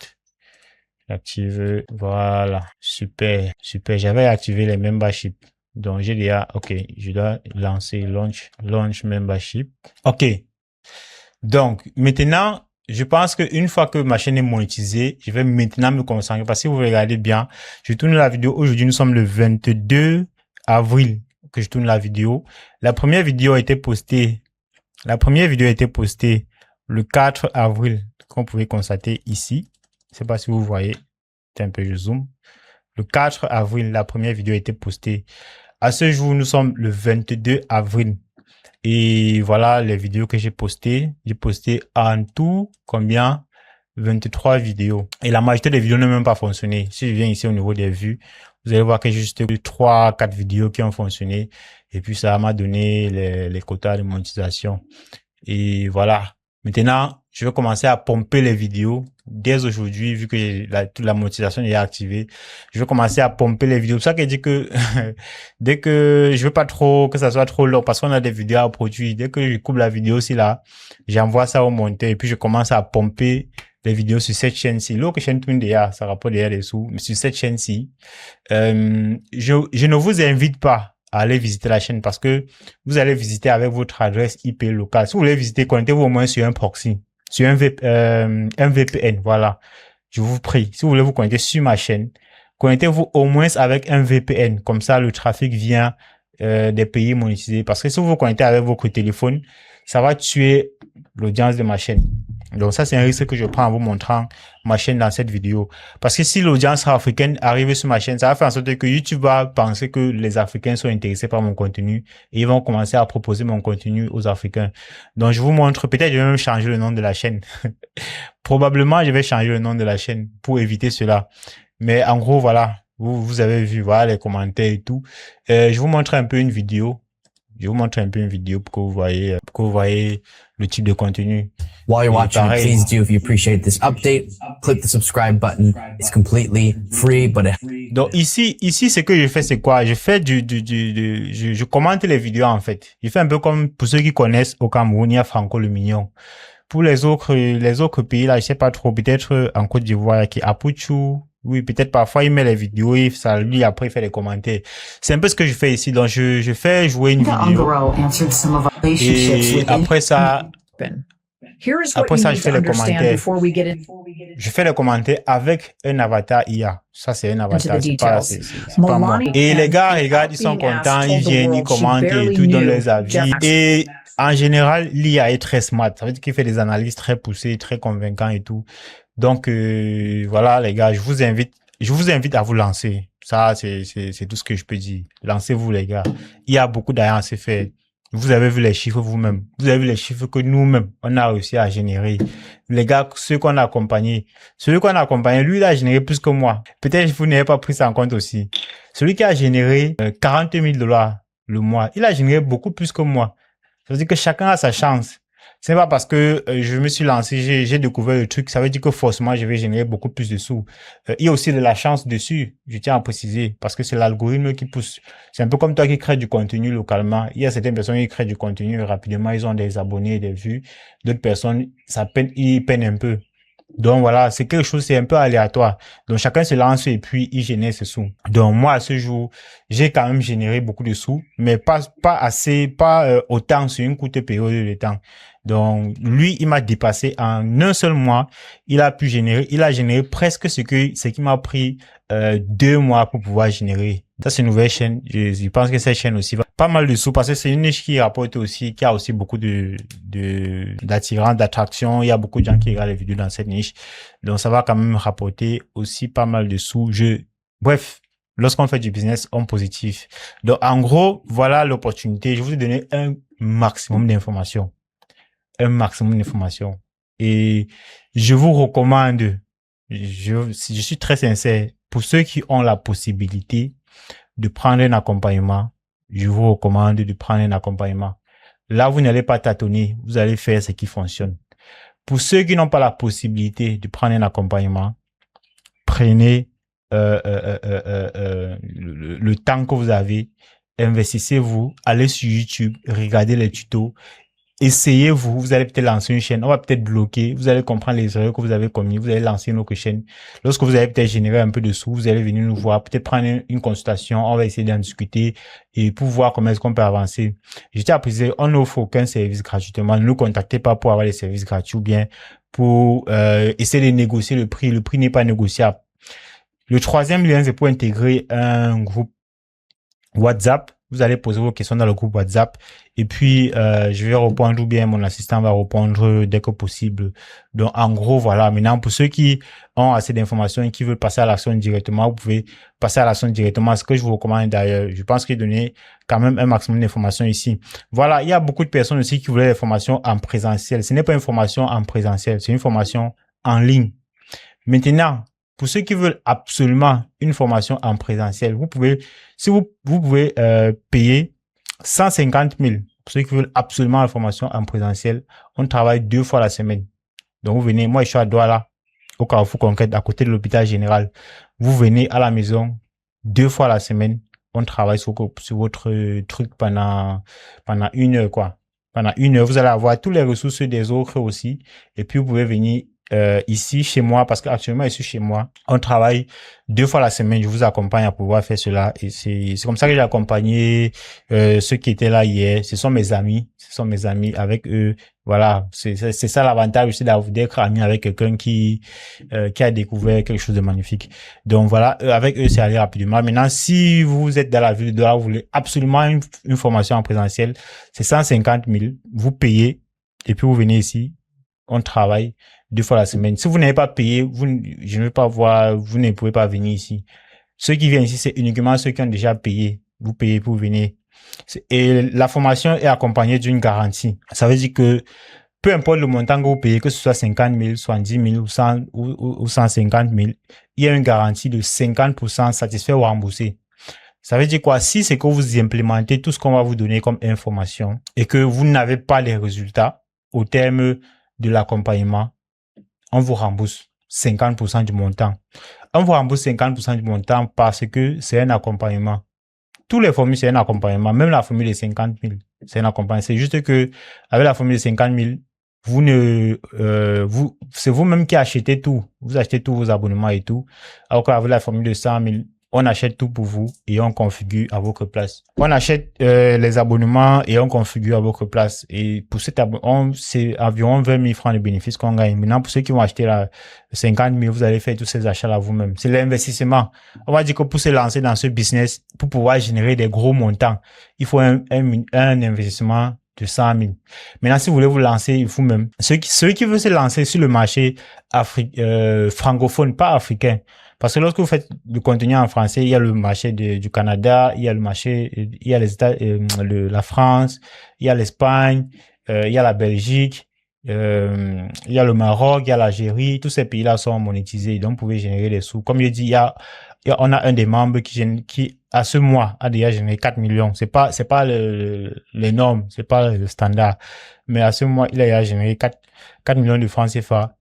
[SPEAKER 1] J'active. Voilà. Super. J'avais activé les memberships. Donc, j'ai déjà, OK. Je dois lancer launch membership. OK. Donc, maintenant, je pense qu'une fois que ma chaîne est monétisée, je vais maintenant me concentrer. Parce que si vous regardez bien, je tourne la vidéo. Aujourd'hui, nous sommes le 22 avril. Que je tourne la vidéo. La première vidéo a été postée le 4 avril, qu'on pouvait constater ici. Je sais pas si vous voyez. C'est un peu, je zoome. Le 4 avril, la première vidéo a été postée. À ce jour, nous sommes le 22 avril. Et voilà les vidéos que j'ai postées. J'ai posté en tout, combien? 23 vidéos. Et la majorité des vidéos n'ont même pas fonctionné. Si je viens ici au niveau des vues, vous allez voir que j'ai juste 3-4 vidéos qui ont fonctionné. Et puis, ça m'a donné les quotas de monétisation. Et voilà. Maintenant, je vais commencer à pomper les vidéos. Dès aujourd'hui, vu que toute la monétisation est activée, je vais commencer à pomper les vidéos. C'est ça que je dis que dès que je veux pas trop que ça soit trop long parce qu'on a des vidéos à produire. Dès que je coupe la vidéo aussi là, j'envoie ça au monteur et puis je commence à pomper les vidéos sur cette chaîne-ci. L'autre chaîne tourne déjà, ça rapporte déjà des sous, mais sur cette chaîne-ci, je ne vous invite pas à aller visiter la chaîne parce que vous allez visiter avec votre adresse IP locale. Si vous voulez visiter, connectez-vous au moins sur un proxy, sur un VPN, voilà. Je vous prie, si vous voulez vous connecter sur ma chaîne, connectez-vous au moins avec un VPN. Comme ça, le trafic vient des pays monétisés. Parce que si vous vous connectez avec votre téléphone, ça va tuer l'audience de ma chaîne. Donc ça, c'est un risque que je prends en vous montrant ma chaîne dans cette vidéo. Parce que si l'audience africaine arrive sur ma chaîne, ça va faire en sorte que YouTube va penser que les Africains sont intéressés par mon contenu et ils vont commencer à proposer mon contenu aux Africains. Donc je vous montre, peut-être je vais même changer le nom de la chaîne. Probablement, je vais changer le nom de la chaîne pour éviter cela. Mais en gros, voilà, vous avez vu, voilà les commentaires et tout. Je vous montre un peu une vidéo. Je vais vous montrer un peu une vidéo pour que vous voyez le type de contenu.
[SPEAKER 7] While you're watching, please do, if you appreciate this update, click the subscribe button. It's completely free, but
[SPEAKER 1] donc ici, ce que je fais, c'est quoi? Je fais je commente les vidéos, en fait. Je fais un peu comme, pour ceux qui connaissent, au Cameroun, il y a Franco le Mignon. Pour les autres pays, là, je sais pas trop, peut-être en Côte d'Ivoire, qui est Apuchou. Oui, peut-être parfois il met les vidéos et ça lui après il fait les commentaires. C'est un peu ce que je fais ici. Donc je fais jouer une vidéo et après ça
[SPEAKER 8] Here's what
[SPEAKER 1] Après
[SPEAKER 8] you
[SPEAKER 1] ça,
[SPEAKER 8] need
[SPEAKER 1] je fais
[SPEAKER 8] to
[SPEAKER 1] les
[SPEAKER 8] understand
[SPEAKER 1] commentaires.
[SPEAKER 8] before we get
[SPEAKER 1] Je fais les commentaires avec un avatar IA. Ça, c'est un
[SPEAKER 8] into
[SPEAKER 1] avatar.
[SPEAKER 8] the
[SPEAKER 1] C'est pas,
[SPEAKER 8] details.
[SPEAKER 1] c'est pas moi.
[SPEAKER 8] Melania
[SPEAKER 1] Et les gars,
[SPEAKER 8] and
[SPEAKER 1] regarde, ils sont
[SPEAKER 8] being
[SPEAKER 1] contents,
[SPEAKER 8] asked,
[SPEAKER 1] ils
[SPEAKER 8] told the
[SPEAKER 1] viennent, ils
[SPEAKER 8] world she
[SPEAKER 1] commentent et
[SPEAKER 8] barely
[SPEAKER 1] tout, ils donnent
[SPEAKER 8] knew
[SPEAKER 1] leurs avis.
[SPEAKER 8] Jeff
[SPEAKER 1] Et en général, l'IA est très smart. Ça veut dire qu'il fait des analyses très poussées, très convaincantes et tout. Donc, voilà, les gars, je vous invite à vous lancer. Ça, c'est tout ce que je peux dire. Lancez-vous, les gars. Il y a beaucoup d'argent à se faire. Vous avez vu les chiffres vous-même. Vous avez vu les chiffres que nous-mêmes, on a réussi à générer. Les gars, celui qu'on a accompagné, lui, il a généré plus que moi. Peut-être que vous n'avez pas pris ça en compte aussi. Celui qui a généré 40 000 $ le mois, il a généré beaucoup plus que moi. Ça veut dire que chacun a sa chance. C'est pas parce que je me suis lancé, j'ai découvert le truc, ça veut dire que forcément je vais générer beaucoup plus de sous. Il y a aussi de la chance dessus, je tiens à préciser, parce que c'est l'algorithme qui pousse. C'est un peu comme toi qui crée du contenu localement. Il y a certaines personnes qui créent du contenu rapidement, ils ont des abonnés, des vues. D'autres personnes, ils peinent un peu. Donc voilà, c'est quelque chose, c'est un peu aléatoire. Donc chacun se lance et puis il génère ses sous. Donc moi, à ce jour, j'ai quand même généré beaucoup de sous, mais pas autant sur une courte période de temps. Donc lui, il m'a dépassé en un seul mois. Il a généré presque ce qui m'a pris 2 mois pour pouvoir générer. Ça, c'est une nouvelle chaîne. Je pense que cette chaîne aussi va pas mal de sous parce que c'est une niche qui rapporte aussi, qui a aussi beaucoup d'attirance, d'attraction. Il y a beaucoup de gens qui regardent les vidéos dans cette niche. Donc, ça va quand même rapporter aussi pas mal de sous. Bref, lorsqu'on fait du business en positif. Donc, en gros, voilà l'opportunité. Je vous ai donné un maximum d'informations. Et je vous recommande, je suis très sincère, pour ceux qui ont la possibilité de prendre un accompagnement, je vous recommande de prendre un accompagnement. Là, vous n'allez pas tâtonner, vous allez faire ce qui fonctionne. Pour ceux qui n'ont pas la possibilité de prendre un accompagnement, prenez le temps que vous avez, investissez-vous, allez sur YouTube, regardez les tutos, essayez-vous, vous allez peut-être lancer une chaîne, on va peut-être bloquer, vous allez comprendre les erreurs que vous avez commises, vous allez lancer une autre chaîne. Lorsque vous allez peut-être générer un peu de sous, vous allez venir nous voir, peut-être prendre une consultation, on va essayer d'en discuter et pour voir comment est-ce qu'on peut avancer. Je tiens à préciser, on n'offre aucun service gratuitement, ne nous contactez pas pour avoir les services gratuits ou bien pour essayer de négocier le prix. Le prix n'est pas négociable. Le troisième lien, c'est pour intégrer un groupe WhatsApp. Vous allez poser vos questions dans le groupe WhatsApp et puis je vais répondre ou bien mon assistant va répondre dès que possible. Donc en gros voilà, maintenant pour ceux qui ont assez d'informations et qui veulent passer à l'action directement, vous pouvez passer à l'action directement. Ce que je vous recommande d'ailleurs, je pense qu'il donner quand même un maximum d'informations ici. Voilà, il y a beaucoup de personnes aussi qui voulaient des formations en présentiel. Ce n'est pas une formation en présentiel, c'est une formation en ligne. Maintenant, pour ceux qui veulent absolument une formation en présentiel, vous pouvez payer 150 000. Pour ceux qui veulent absolument la formation en présentiel, on travaille 2 fois la semaine. Donc vous venez, moi je suis à Douala, au Carrefour Conquête, à côté de l'hôpital général. Vous venez à la maison 2 fois la semaine. On travaille sur votre truc pendant 1 heure quoi. Pendant 1 heure, vous allez avoir toutes les ressources des autres aussi. Et puis vous pouvez venir ici chez moi parce qu'actuellement ici chez moi on travaille 2 fois la semaine. Je vous accompagne à pouvoir faire cela et c'est comme ça que j'ai accompagné ceux qui étaient là hier. Ce sont mes amis avec eux. Voilà, c'est ça l'avantage aussi d'être ami avec quelqu'un qui a découvert quelque chose de magnifique. Donc voilà, avec eux c'est allé rapidement. Maintenant, si vous êtes dans la ville de Douala, vous voulez absolument une formation en présentiel, c'est 150 000. Vous payez et puis vous venez ici. On travaille 2 fois la semaine. Si vous n'avez pas payé, vous ne pouvez pas venir ici. Ceux qui viennent ici, c'est uniquement ceux qui ont déjà payé. Vous payez pour venir. Et la formation est accompagnée d'une garantie. Ça veut dire que peu importe le montant que vous payez, que ce soit 50 000, 70 000 ou 150 000, il y a une garantie de 50% satisfait ou remboursé. Ça veut dire quoi? Si c'est que vous implémentez tout ce qu'on va vous donner comme information et que vous n'avez pas les résultats au terme de l'accompagnement, on vous rembourse 50% du montant. On vous rembourse 50% du montant parce que c'est un accompagnement. Tous les formules, c'est un accompagnement. Même la formule de 50 000, c'est un accompagnement. C'est juste que, avec la formule de 50 000, c'est vous-même qui achetez tout. Vous achetez tous vos abonnements et tout. Alors qu'avec la formule de 100 000, On achète tout pour vous et on configure à votre place. On achète les abonnements et on configure à votre place. Et pour cet abonnement, c'est environ 20 000 francs de bénéfices qu'on gagne. Maintenant, pour ceux qui vont acheter 50 000, vous allez faire tous ces achats-là vous-même. C'est l'investissement. On va dire que pour se lancer dans ce business, pour pouvoir générer des gros montants, il faut un investissement de 100 000. Maintenant, si vous voulez vous lancer vous-même, ceux qui veulent se lancer sur le marché francophone, pas africain, parce que lorsque vous faites du contenu en français, il y a le marché du Canada, il y a le marché, il y a les États, la France, il y a l'Espagne, il y a la Belgique, il y a le Maroc, il y a l'Algérie. Tous ces pays-là sont monétisés, donc vous pouvez générer des sous. Comme je dis, on a un des membres qui à ce mois a déjà généré 4 millions. C'est pas les normes, c'est pas le standard, mais à ce mois il a déjà généré 4 millions de francs CFA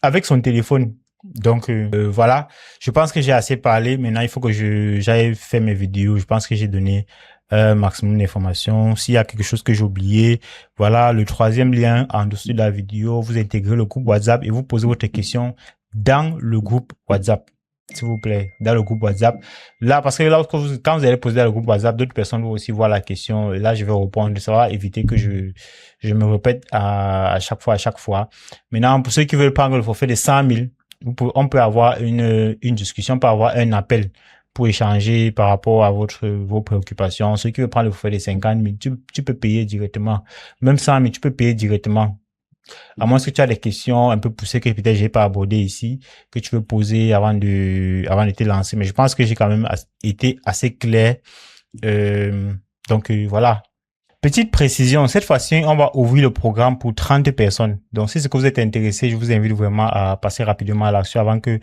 [SPEAKER 1] avec son téléphone. Donc voilà, je pense que j'ai assez parlé. Maintenant, il faut que j'aille faire mes vidéos. Je pense que j'ai donné un maximum d'informations. S'il y a quelque chose que j'ai oublié, voilà, le 3e lien en dessous de la vidéo. Vous intégrez le groupe WhatsApp et vous posez votre question dans le groupe WhatsApp, s'il vous plaît, dans le groupe WhatsApp. Là, parce que là, quand vous allez poser dans le groupe WhatsApp, d'autres personnes vont aussi voir la question. Et là, je vais répondre. Ça va éviter que je me répète à chaque fois. Maintenant, pour ceux qui veulent prendre le forfait de 100 000, on peut avoir une discussion, on peut avoir un appel pour échanger par rapport à vos préoccupations. Ceux qui veulent prendre le forfait de 50 000, tu peux payer directement. Même 100 000, tu peux payer directement. À moins que tu as des questions un peu poussées que peut-être j'ai pas abordées ici, que tu veux poser avant de te lancer. Mais je pense que j'ai quand même été assez clair. Donc voilà. Petite précision, cette fois-ci, on va ouvrir le programme pour 30 personnes. Donc, si c'est que vous êtes intéressé, je vous invite vraiment à passer rapidement à l'action avant que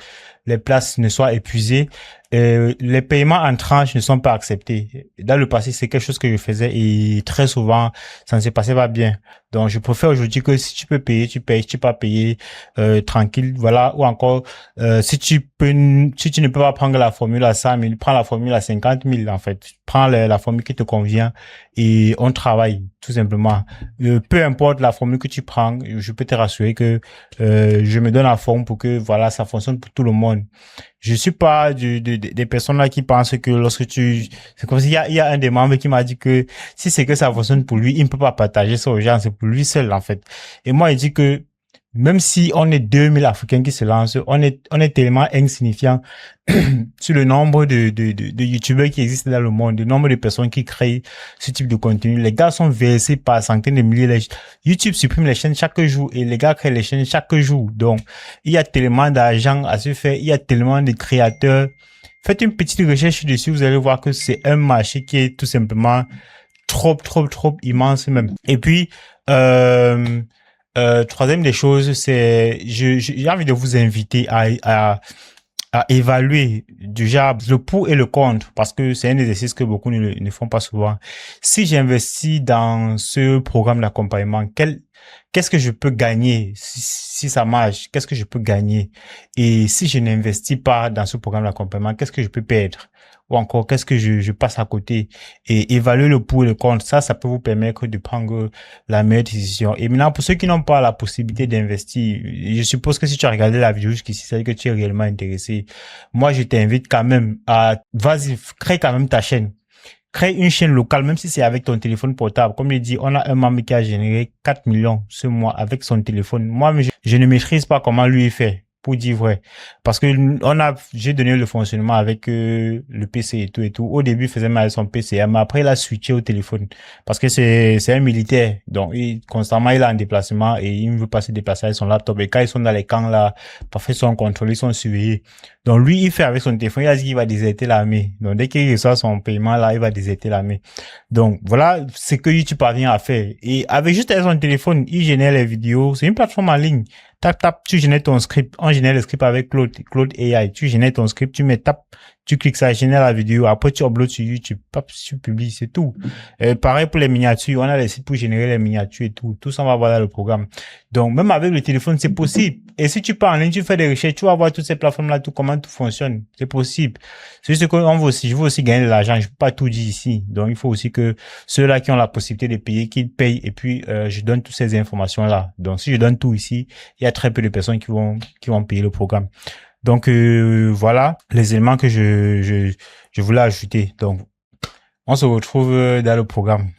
[SPEAKER 1] les places ne soient épuisées. Les paiements en tranches ne sont pas acceptés. Dans le passé, c'est quelque chose que je faisais et très souvent, ça ne se passait pas bien. Donc, je préfère aujourd'hui que si tu peux payer, tu payes. Si tu peux pas payer, tranquille, voilà. Ou encore, si tu ne peux pas prendre la formule à 100 000, prends la formule à 50 000, en fait. Prends la formule qui te convient et on travaille, tout simplement. Peu importe la formule que tu prends, je peux te rassurer que je me donne la forme pour que, voilà, ça fonctionne pour tout le monde. Je suis pas des personnes là qui pensent que lorsque c'est comme s'il y a un des membres qui m'a dit que si c'est que ça fonctionne pour lui, il ne peut pas partager ça aux gens, c'est pour lui seul, en fait. Et moi, il dit que même si on est 2000 Africains qui se lancent, on est tellement insignifiant sur le nombre de YouTubeurs qui existent dans le monde, le nombre de personnes qui créent ce type de contenu. Les gars sont versés par centaines de milliers. YouTube supprime les chaînes chaque jour et les gars créent les chaînes chaque jour. Donc, il y a tellement d'argent à se faire, il y a tellement de créateurs. Faites une petite recherche dessus, vous allez voir que c'est un marché qui est tout simplement trop immense même. Et puis, troisième des choses, c'est j'ai envie de vous inviter à évaluer déjà le pour et le contre, parce que c'est un exercice que beaucoup ne font pas souvent. Si j'investis dans ce programme d'accompagnement, qu'est-ce que je peux gagner si ça marche? Qu'est-ce que je peux gagner? Et si je n'investis pas dans ce programme d'accompagnement, qu'est-ce que je peux perdre? Ou encore, qu'est-ce que je passe à côté? Et évaluer le pour et le contre, ça peut vous permettre de prendre la meilleure décision. Et maintenant, pour ceux qui n'ont pas la possibilité d'investir, je suppose que si tu as regardé la vidéo jusqu'ici, c'est que tu es réellement intéressé. Moi, je t'invite quand même vas-y, crée quand même ta chaîne. Crée une chaîne locale, même si c'est avec ton téléphone portable. Comme je dis, on a un membre qui a généré 4 millions ce mois avec son téléphone. Moi, je ne maîtrise pas comment lui fait. Pour dire vrai, parce que j'ai donné le fonctionnement avec le PC et tout. Au début, il faisait mal son PC, mais après il a switché au téléphone parce que c'est un militaire, donc constamment il est en déplacement et il ne veut pas se déplacer avec son laptop. Et quand ils sont dans les camps là, parfois ils sont contrôlés, ils sont surveillés. Donc lui, il fait avec son téléphone. Il a dit qu'il va déserter l'armée. Donc dès qu'il reçoit son paiement là, il va déserter l'armée. Donc voilà ce que YouTube parvient à faire. Et avec juste son téléphone, il génère les vidéos. C'est une plateforme en ligne. Tap, tu génères ton script. On génère le script avec Claude AI. Tu génères ton script, tu mets tu cliques ça, génère la vidéo. Après, tu uploads sur YouTube. Tu publies, c'est tout. Pareil pour les miniatures. On a les sites pour générer les miniatures et tout. Tout ça, on va voir dans le programme. Donc, même avec le téléphone, c'est possible. Et si tu pars en ligne, tu fais des recherches, tu vas voir toutes ces plateformes-là, comment tout fonctionne. C'est possible. C'est juste que je veux aussi gagner de l'argent. Je peux pas tout dire ici. Donc, il faut aussi que ceux-là qui ont la possibilité de payer, qu'ils payent. Et puis, je donne toutes ces informations-là. Donc, si je donne tout ici, il y a très peu de personnes qui vont payer le programme. Donc voilà les éléments que je voulais ajouter. Donc on se retrouve dans le programme.